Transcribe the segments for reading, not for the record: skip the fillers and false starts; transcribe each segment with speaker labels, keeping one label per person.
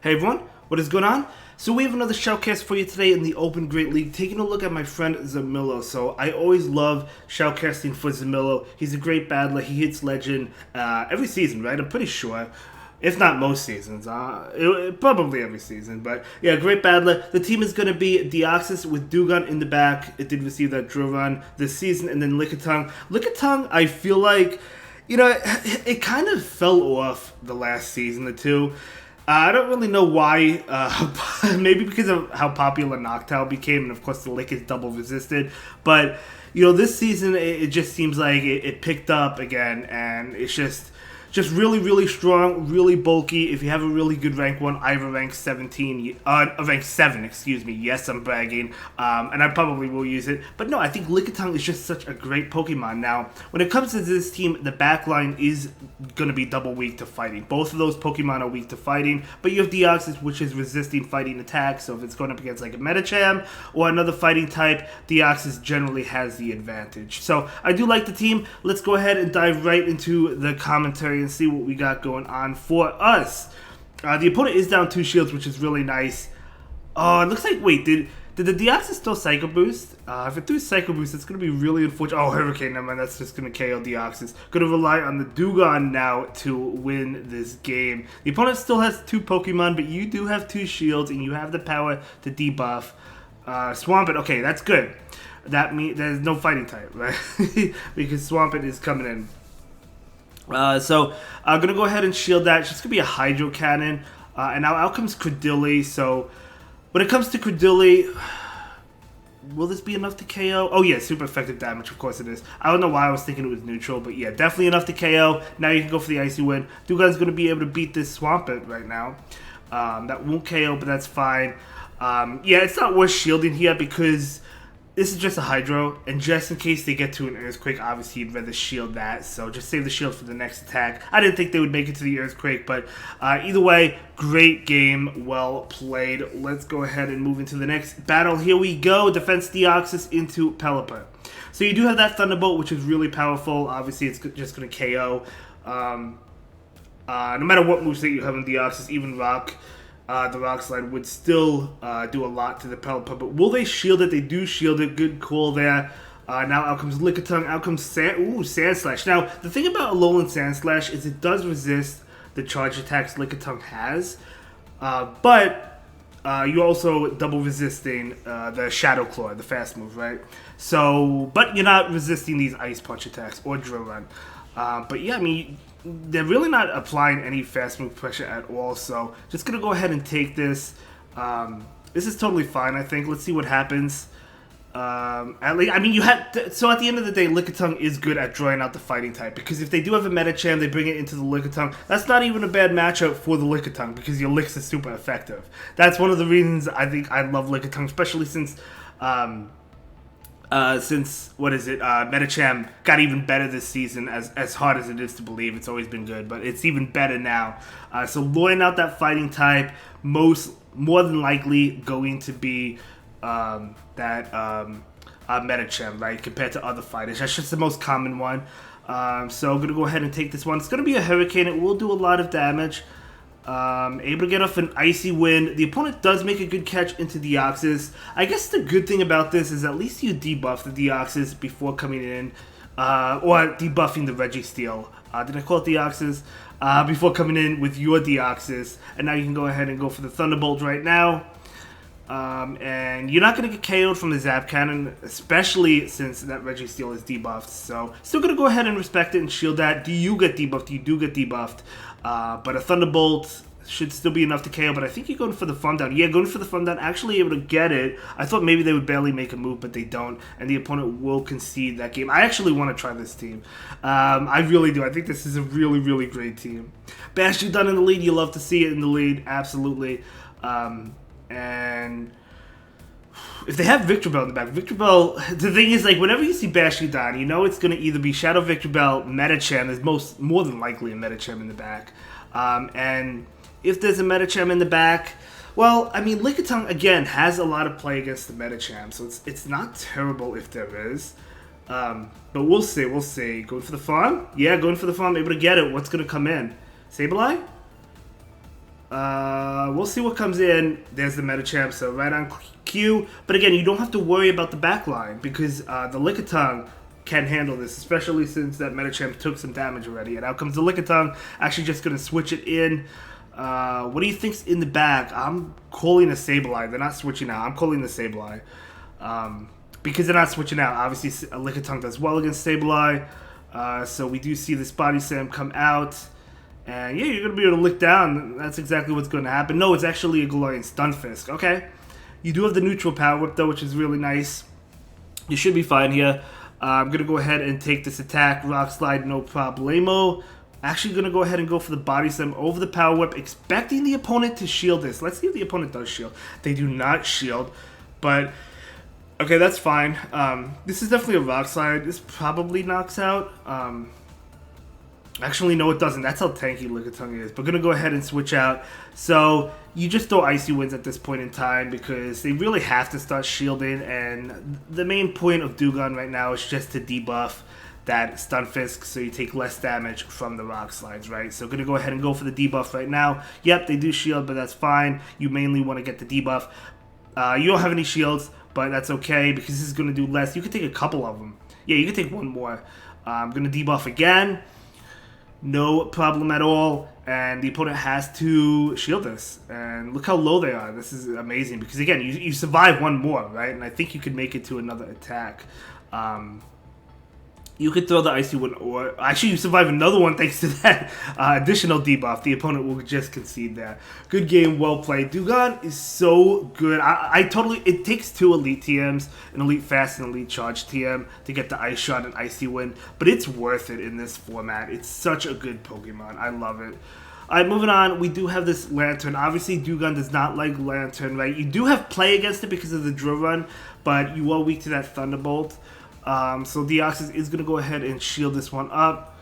Speaker 1: Hey everyone, what is going on? So we have another shoutcast for you today in the Open Great League, taking a look at my friend Zamillo. So I always love shoutcasting for Zamillo. He's a great battler. He hits legend every season, right? I'm pretty sure. If not most seasons. Probably every season. But yeah, great battler. The team is going to be Deoxys with Dugan in the back. It did receive that drill run this season. And then Lickitung. Lickitung, I feel like, it kind of fell off the last season or two. I don't really know why. Maybe because of how popular Noctowl became, and of course the Lick is double resisted. But this season it just seems like it picked up again, and it's just really, really strong, really bulky. If you have a really good rank 1, I have a rank 17, rank 7, excuse me. Yes, I'm bragging, and I probably will use it. But no, I think Lickitung is just such a great Pokemon. Now, when it comes to this team, the backline is going to be double weak to fighting. Both of those Pokemon are weak to fighting, but you have Deoxys, which is resisting fighting attacks, so if it's going up against like a Medicham or another fighting type, Deoxys generally has the advantage. So, I do like the team. Let's go ahead and dive right into the commentary and see what we got going on for us. The opponent is down 2 shields, which is really nice. Oh, it looks like, wait, did the Deoxys throw Psycho Boost? If it threw Psycho Boost, it's going to be really unfortunate. Oh, Hurricane, never mind, that's just going to KO Deoxys. Going to rely on the Dugan now to win this game. The opponent still has 2 Pokemon, but you do have 2 shields, and you have the power to debuff. Swampert, okay, that's good. That means there's no fighting type, right? Because Swampert is coming in. So I'm going to go ahead and shield that. It's just going to be a Hydro Cannon. And now out comes Credilli. So when it comes to Credilli, will this be enough to KO? Oh yeah, super effective damage. Of course it is. I don't know why I was thinking it was neutral. But yeah, definitely enough to KO. Now you can go for the Icy Wind. Dugan's going to be able to beat this Swampert right now. That won't KO, but that's fine. Yeah, it's not worth shielding here because this is just a Hydro, and just in case they get to an Earthquake, obviously you'd rather shield that, so just save the shield for the next attack. I didn't think they would make it to the Earthquake, but either way, great game, well played. Let's go ahead and move into the next battle. Here we go, Defense Deoxys into Pelipper. So you do have that Thunderbolt, which is really powerful. Obviously, it's just going to KO. No matter what moveset you have in Deoxys, even Rock, the Rock Slide would still do a lot to the Pelipper. But will they shield it? They do shield it. Good call there. Now out comes Lickitung. Out comes Sand Slash. Now, the thing about Alolan Sand Slash is it does resist the charge attacks Lickitung has. But you're also double resisting the Shadow Claw, the fast move, right? So, but you're not resisting these Ice Punch attacks or Drill Run. But yeah, I mean, they're really not applying any fast move pressure at all, so just gonna go ahead and take this. This is totally fine, I think. Let's see what happens. At least, I mean, so at the end of the day, Lickitung is good at drawing out the fighting type, because if they do have a Medicham, they bring it into the Lickitung. That's not even a bad matchup for the Lickitung, because your Licks is super effective. That's one of the reasons I think I love Lickitung, especially since Medicham got even better this season, as hard as it is to believe. It's always been good, but it's even better now. So luring out that fighting type, more than likely going to be Medicham, right, compared to other fighters. That's just the most common one. So I'm going to go ahead and take this one. It's going to be a Hurricane. It will do a lot of damage. Able to get off an Icy Wind. The opponent does make a good catch into Deoxys. I guess the good thing about this is at least you debuff the Deoxys before coming in, or debuffing the Registeel. Did I call it Deoxys? Before coming in with your Deoxys. And now you can go ahead and go for the Thunderbolt right now. And you're not going to get KO'd from the Zap Cannon, especially since that Registeel is debuffed. So, still going to go ahead and respect it and shield that. Do you get debuffed? You do get debuffed. But a Thunderbolt should still be enough to KO, but I think you're going for the Fun Down. Yeah, going for the Fun Down, actually able to get it. I thought maybe they would barely make a move, but they don't, and the opponent will concede that game. I actually want to try this team. I really do. I think this is a really, really great team. Bastion in the lead. You love to see it in the lead, absolutely. And if they have Victreebel in the back, Victreebel, the thing is, like, whenever you see Bastion, you know it's going to either be Shadow Victreebel, Medicham. There's more than likely a Medicham in the back. And if there's a Medicham in the back, well, I mean, Lickitung, again, has a lot of play against the Medicham, so it's not terrible if there is. But we'll see. Going for the farm? Yeah, going for the farm, able to get it. What's going to come in? Sableye? We'll see what comes in. There's the Medicham, so right on cue. But again, you don't have to worry about the back line because the Lickitung can handle this, especially since that Medicham took some damage already. And out comes the Lickitung, actually just going to switch it in. What do you think's in the back? I'm calling a Sableye. They're not switching out. I'm calling the Sableye. Because they're not switching out. Obviously, a Lickitung does well against Sableye. So we do see this Body Slam come out. And yeah, you're going to be able to lick down. That's exactly what's going to happen. No, it's actually a Galarian Stunfisk. Okay. You do have the neutral Power Whip, though, which is really nice. You should be fine here. I'm going to go ahead and take this attack. Rock Slide, no problemo. Actually going to go ahead and go for the Body Slam over the Power Whip, expecting the opponent to shield this. Let's see if the opponent does shield. They do not shield, but okay, that's fine. This is definitely a Rock Slide. This probably knocks out. Actually, no, it doesn't. That's how tanky Lickitung is. But going to go ahead and switch out. So you just throw Icy Winds at this point in time because they really have to start shielding. And the main point of Dewgong right now is just to debuff that Stunfisk so you take less damage from the Rock Slides, right? So going to go ahead and go for the debuff right now. Yep, they do shield, but that's fine. You mainly want to get the debuff. You don't have any shields, but that's okay because this is going to do less. You could take a couple of them. Yeah, you could take one more. I'm going to debuff again. No problem at all, and the opponent has to shield this, and look how low they are. This is amazing, because again, you survive one more, right, and I think you could make it to another attack. You could throw the Icy Wind, or actually you survive another one thanks to that additional debuff. The opponent will just concede there. Good game, well played. Dewgong is so good. I totally, it takes two Elite TMs, an Elite Fast and Elite Charge TM to get the Ice Shot and Icy Wind, but it's worth it in this format. It's such a good Pokemon. I love it. Alright, moving on, we do have this Lantern. Obviously, Dewgong does not like Lantern, right? You do have play against it because of the Drill Run, but you are weak to that Thunderbolt. So Deoxys is going to go ahead and shield this one up.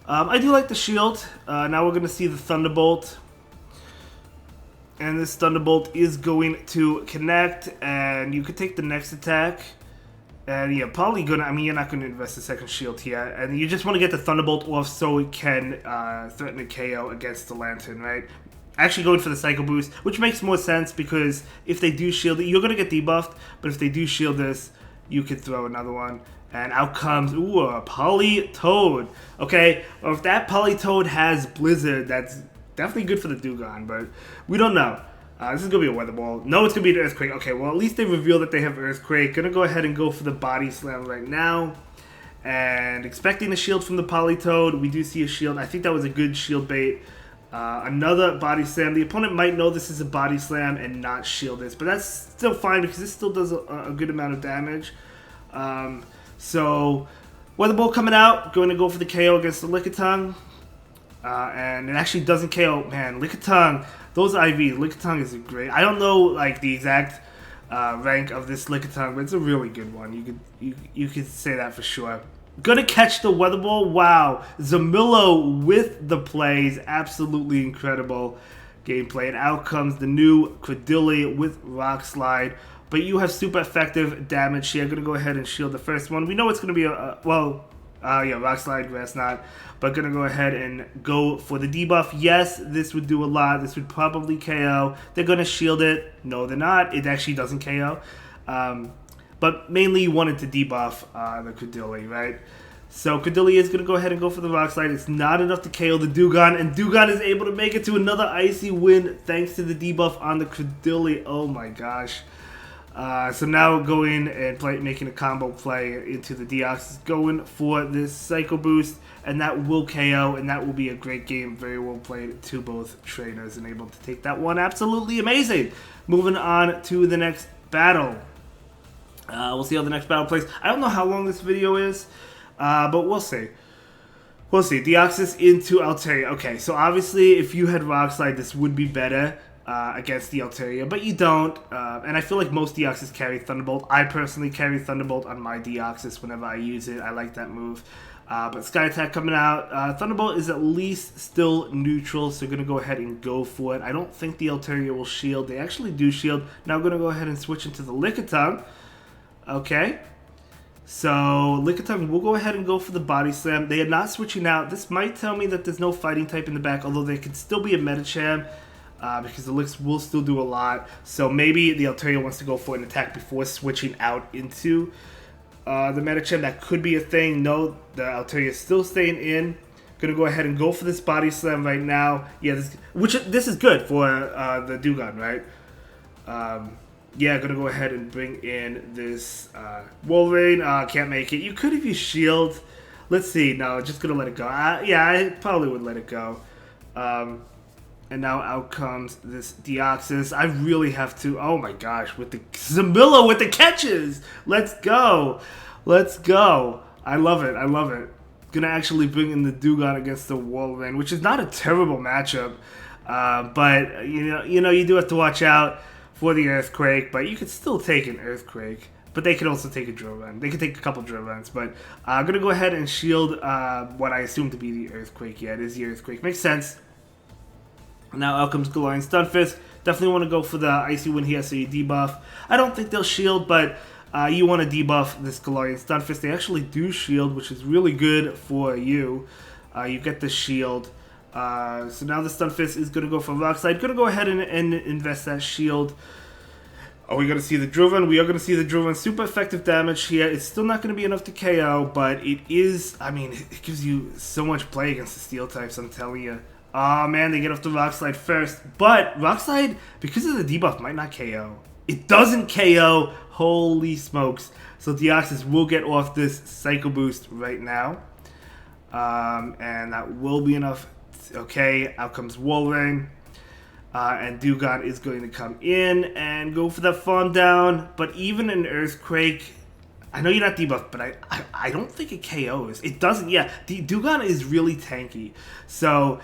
Speaker 1: I do like the shield. Now we're going to see the Thunderbolt. And this Thunderbolt is going to connect, and you could take the next attack. And yeah, probably going to, I mean, you're not going to invest a second shield here. And you just want to get the Thunderbolt off so it can threaten a KO against the Lantern, right? Actually going for the Psycho Boost, which makes more sense because if they do shield it, you're going to get debuffed. But if they do shield this, you could throw another one. And out comes, ooh, a Politoed. Okay, well, if that Politoed has Blizzard, that's definitely good for the Dewgong, but we don't know. This is going to be a Weather Ball. No, it's going to be an Earthquake. Okay, well, at least they revealed that they have Earthquake. Going to go ahead and go for the Body Slam right now. And expecting a shield from the Politoed. We do see a shield. I think that was a good shield bait. Another Body Slam. The opponent might know this is a Body Slam and not shield this, but that's still fine because this still does a good amount of damage. So, Weather Ball coming out, going to go for the KO against the Lickitung. And it actually doesn't KO. Man, Lickitung, those IVs, Lickitung is great. I don't know like the exact rank of this Lickitung, but it's a really good one. You could say that for sure. Gonna catch the Weather Ball. Wow. Zamillo with the plays. Absolutely incredible gameplay. And out comes the new Credilli with Rock Slide. But you have super effective damage here. Gonna go ahead and shield the first one. We know it's gonna be yeah, Rock Slide, Grass Knot. But gonna go ahead and go for the debuff. Yes, this would do a lot. This would probably KO. They're gonna shield it. No, they're not. It actually doesn't KO. But mainly you wanted to debuff the Credilli, right? So Credilli is going to go ahead and go for the Rock Slide. It's not enough to KO the Dewgong, and Dewgong is able to make it to another Icy Wind thanks to the debuff on the Credilli. Oh my gosh. So now going and making a combo play into the Deoxys, going for this Psycho Boost, and that will KO, and that will be a great game. Very well played to both trainers and able to take that one. Absolutely amazing. Moving on to the next battle. We'll see how the next battle plays. I don't know how long this video is, but we'll see. We'll see. Deoxys into Altaria. Okay, so obviously if you had Rock Slide, this would be better against the Altaria, but you don't. And I feel like most Deoxys carry Thunderbolt. I personally carry Thunderbolt on my Deoxys whenever I use it. I like that move. But Sky Attack coming out. Thunderbolt is at least still neutral, so going to go ahead and go for it. I don't think the Altaria will shield. They actually do shield. Now I'm going to go ahead and switch into the Lickitung. Okay, so Lickitung will go ahead and go for the Body Slam. They are not switching out. This might tell me that there's no fighting type in the back, although there could still be a Medicham. because the Licks will still do a lot. So maybe the Altaria wants to go for an attack before switching out into the Medicham. That could be a thing. No, the Altaria is still staying in. Gonna go ahead and go for this Body Slam right now. Yeah, this is good for the Dewgong, right? Yeah, gonna go ahead and bring in this Wolverine. Can't make it. You could if you shield. Let's see. No, just gonna let it go. Yeah, I probably would let it go. And now out comes this Deoxys. I really have to. Oh my gosh, with the Zamilla with the catches. Let's go. Let's go. I love it. I love it. Gonna actually bring in the Dewgong against the Wolverine, which is not a terrible matchup. But you do have to watch out for the Earthquake. But you could still take an Earthquake. But they could also take a Drill Run. They could take a couple Drill Runs. But I'm going to go ahead and shield what I assume to be the Earthquake. Yeah, it is the Earthquake. Makes sense. Now out comes Galarian Stunfisk. Definitely want to go for the Icy Wind here so you debuff. I don't think they'll shield, but you want to debuff this Galarian Stunfisk. They actually do shield, which is really good for you. You get the shield. So now the Stunfisk is going to go for Rock Slide. Going to go ahead and invest that shield. Are we going to see the Drill Run? We are going to see the Drill Run. Super effective damage here. It's still not going to be enough to KO, but it is, I mean, it gives you so much play against the Steel types, I'm telling you. Oh man, they get off the Rock Slide first. But Rock Slide, because of the debuff, might not KO. It doesn't KO. Holy smokes. So Deoxys will get off this Psycho Boost right now. And that will be enough. Okay, out comes Wolverine. And Dewgong is going to come in and go for that Fawn Down. But even an Earthquake, I know you're not debuffed, but I don't think it KOs. It doesn't, yeah. Dewgong is really tanky. So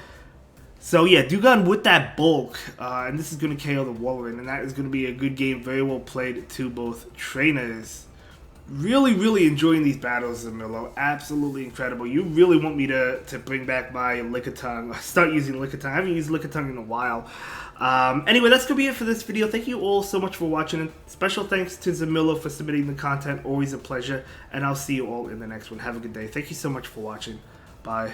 Speaker 1: yeah, Dewgong with that bulk, and this is going to KO the Wolverine, and that is going to be a good game, very well played to both trainers. Really, really enjoying these battles, Zamillo. Absolutely incredible. You really want me to bring back my Lickitung, start using Lickitung. I haven't used Lickitung in a while. Anyway, that's going to be it for this video. Thank you all so much for watching. And special thanks to Zamillo for submitting the content. Always a pleasure. And I'll see you all in the next one. Have a good day. Thank you so much for watching. Bye.